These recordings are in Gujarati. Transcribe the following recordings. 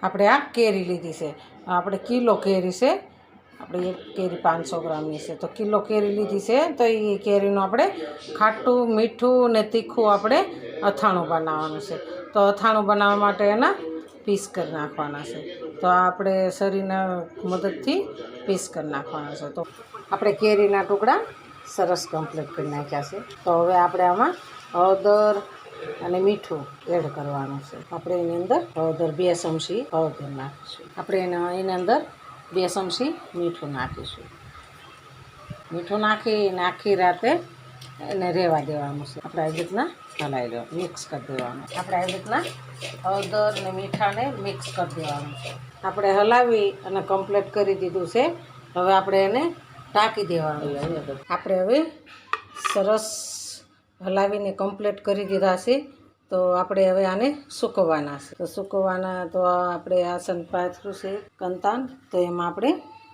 આપણે આ કેરી લીધી છે, આપણે કિલો કેરી છે, આપણે એક કેરી 500 ગ્રામની છે, તો કિલો કેરી લીધી છે. તો એ કેરીનું આપણે ખાટું મીઠું ને તીખું આપણે અથાણું બનાવવાનું છે. તો અથાણું બનાવવા માટે એના પીસ કરી નાખવાના છે. તો આપણે શરીરના મદદથી પીસ કરી નાખવાના છે. તો આપણે કેરીના ટુકડા સરસ કમ્પ્લીટ કરી નાખ્યા છે. તો હવે આપણે આમાં હળદર અને મીઠું એડ કરવાનું છે. આપણે એની અંદર હળદર 2 ચમચી હળદર નાખીશું. આપણે એની અંદર 2 ચમચી મીઠું નાખીશું. મીઠું નાખી રાતે એને રહેવા દેવાનું છે. આપણે આવી રીતના હલાવી દેવાનું, મિક્સ કરી દેવાનું. આપણે આવી રીતના હળદર ને મીઠાને મિક્સ કરી દેવાનું છે. આપણે હલાવી અને કમ્પ્લીટ કરી દીધું છે. હવે આપણે એને ઢાંકી દેવાનું. આપણે હવે સરસ હલાવીને કમ્પ્લીટ કરી દીધા છે. તો આપણે હવે આને સૂકવવાના છે. તો સૂકવવાના તો આપણે આસન પાથરું છે કંતાન, તો એમાં આપણે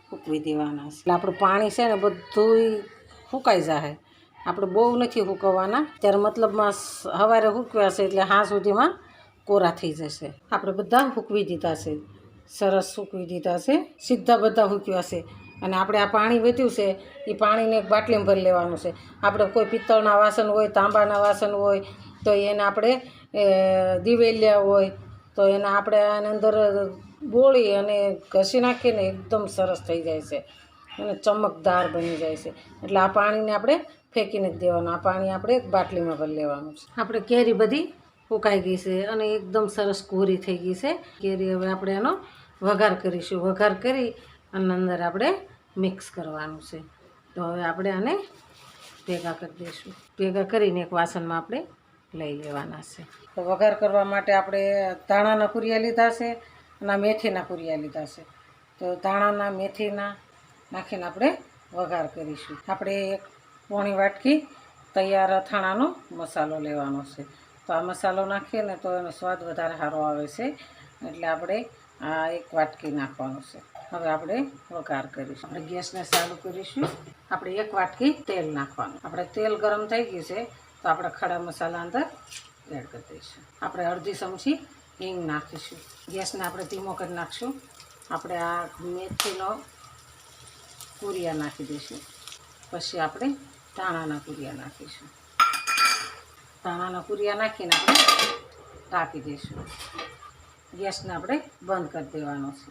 સૂકવી દેવાના છે. એટલે આપણું પાણી છે ને બધું સુકાઈ જાય. આપણે બહુ નથી સૂકવવાના. ત્યારે મતલબમાં સવારે સૂકવ્યા છે એટલે સાંજ સુધીમાં કોરા થઈ જશે. આપણે બધા સૂકવી દીધા છે, સરસ સૂકવી દીધા છે, સીધા બધા સૂક્યા છે. અને આપણે આ પાણી વધ્યું છે એ પાણીને એક બાટલીમાં ભરી લેવાનું છે. આપણે કોઈ પિત્તળના વાસણ હોય, તાંબાના વાસણ હોય, તો એને આપણે દિવેલિયા હોય તો એને આપણે આની અંદર બોળી અને ઘસી નાખીને એકદમ સરસ થઈ જાય છે અને ચમકદાર બની જાય છે. એટલે આ પાણીને આપણે ફેંકીને જ દેવાનું. આ પાણી આપણે એક બાટલીમાં ભરી લેવાનું છે. આપણે કેરી બધી સુકાઈ ગઈ છે અને એકદમ સરસ કોરી થઈ ગઈ છે કેરી. હવે આપણે એનો વઘાર કરીશું. વઘાર કરી અને અંદર આપણે મિક્સ કરવાનું છે. તો હવે આપણે આને ભેગા કરી દઈશું. ભેગા કરીને એક વાસણમાં આપણે લઈ લેવાના છે. તો વઘાર કરવા માટે આપણે ધાણાના કુરિયા લીધા છે અને મેથીના કુરિયા લીધા છે. તો ધાણાના મેથીના નાખીને આપણે વઘાર કરીશું. આપણે એક પોણી વાટકી તૈયાર અથાણાનો મસાલો લેવાનો છે. તો આ મસાલો નાખીએ ને તો એનો સ્વાદ વધારે સારો આવે છે. એટલે આપણે આ એક વાટકી નાખવાનો છે. હવે આપણે વઘાર કરીશું. આપણે ગેસને ચાલુ કરીશું. આપણે એક વાટકી તેલ નાખવાનું. આપણે તેલ ગરમ થઈ ગયું છે તો આપણે ખડા મસાલા અંદર એડ કરી દઈશું. આપણે અડધી ચમચી હિંગ નાખીશું. ગેસને આપણે ધીમો કરી નાખીશું. આપણે આ મેથીનો કુરિયા નાખી દઈશું. પછી આપણે ધાણાના કુરિયા નાખીશું. ધાણાના કુરિયા નાખીને આપણે ઢાંકી દઈશું. ગેસને આપણે બંધ કરી દેવાનો છે.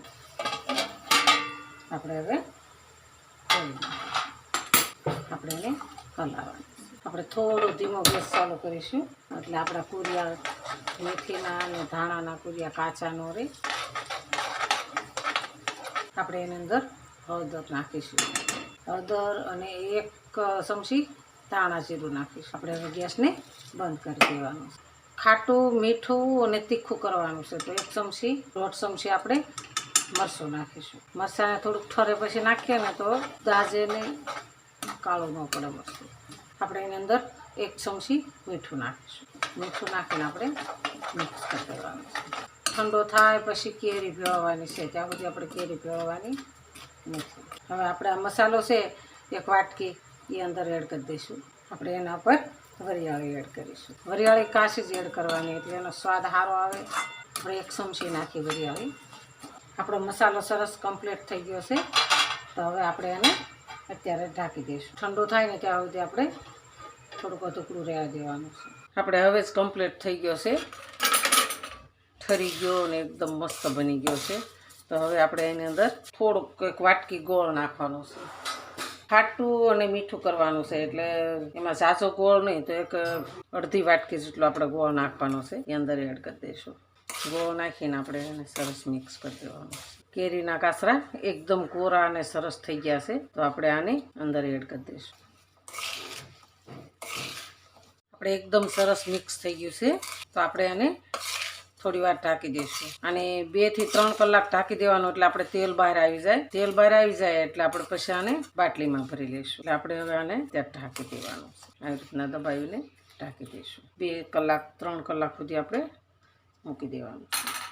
આપણે હવે આપણે એને હલાવવાનું. આપણે થોડો ધીમો ગેસ ચાલુ કરીશું એટલે આપણા કુરિયા મેથીના અને ધાણાના કુરિયા કાચા ન રહે. આપણે એની અંદર હળદર નાખીશું. હળદર અને 1 ચમચી ધાણા જીરું નાખીશું. આપણે હવે ગેસને બંધ કરી દેવાનું છે. ખાટું મીઠું અને તીખું કરવાનું છે. તો 1 ચમચી 1.5 ચમચી આપણે મરચું નાખીશું. મરચાંને થોડુંક ઠરે પછી નાખીએ ને તો દાજેને કાળું ન પડે મરચું. આપણે એની અંદર 1 ચમચી મીઠું નાખીશું. મીઠું નાખીને આપણે મિક્સ કરી દેવાનું છે. ઠંડો થાય પછી કેરી ભેળવવાની છે. ત્યાં સુધી આપણે કેરી ભેળવવાની નથી. હવે આપણે આ મસાલો છે 1 વાટકી એ અંદર એડ કરી દઈશું. આપણે એના પર વરિયાળી એડ કરીશું. વરિયાળી કાચી જ એડ કરવાની એટલે એનો સ્વાદ સારો આવે. આપણે 1 ચમચી નાખી વરિયાળી. આપણો મસાલો સરસ કમ્પ્લીટ થઈ ગયો છે. તો હવે આપણે એને અત્યારે ઢાંકી દઈશું. ઠંડો થાય ને ત્યાં સુધી આપણે થોડુંક ટુકડું રહેવા દેવાનું છે. આપણે હવે જ કમ્પ્લીટ થઈ ગયો છે. ઠરી ગયો ને એકદમ મસ્ત બની ગયો છે. તો હવે આપણે એની અંદર થોડુંક 1 વાટકી ગોળ નાખવાનો છે. ખાટું અને મીઠું કરવાનું છે એટલે એમાં ઝાઝો ગોળ નહીં, તો 1.5 વાટકી જેટલો આપણે ગોળ નાખવાનો છે. એ અંદર એડ કરી દઈશું. ગોળ નાખીને આપણે એને સરસ મિક્સ કરી દેવાનું. કેરીના કાસરા એકદમ કોરા અને સરસ થઈ ગયા છે. તો આપણે આને અંદર એડ કરી દઈશું. આપણે એકદમ સરસ મિક્સ થઈ ગયું છે. તો આપણે આને થોડી વાર ઢાંકી દઈશું. અને 2 થી 3 કલાક ઢાંકી દેવાનું એટલે આપણે તેલ બહાર આવી જાય. તેલ બહાર આવી જાય એટલે આપણે પછી આને બાટલીમાં ભરી લઈશું. એટલે આપણે હવે આને ત્યાં ઢાંકી દેવાનું છે. આવી રીતના દબાવીને ઢાંકી દઈશું. 2 કલાક 3 કલાક સુધી આપણે મૂકી દેવાનું છે.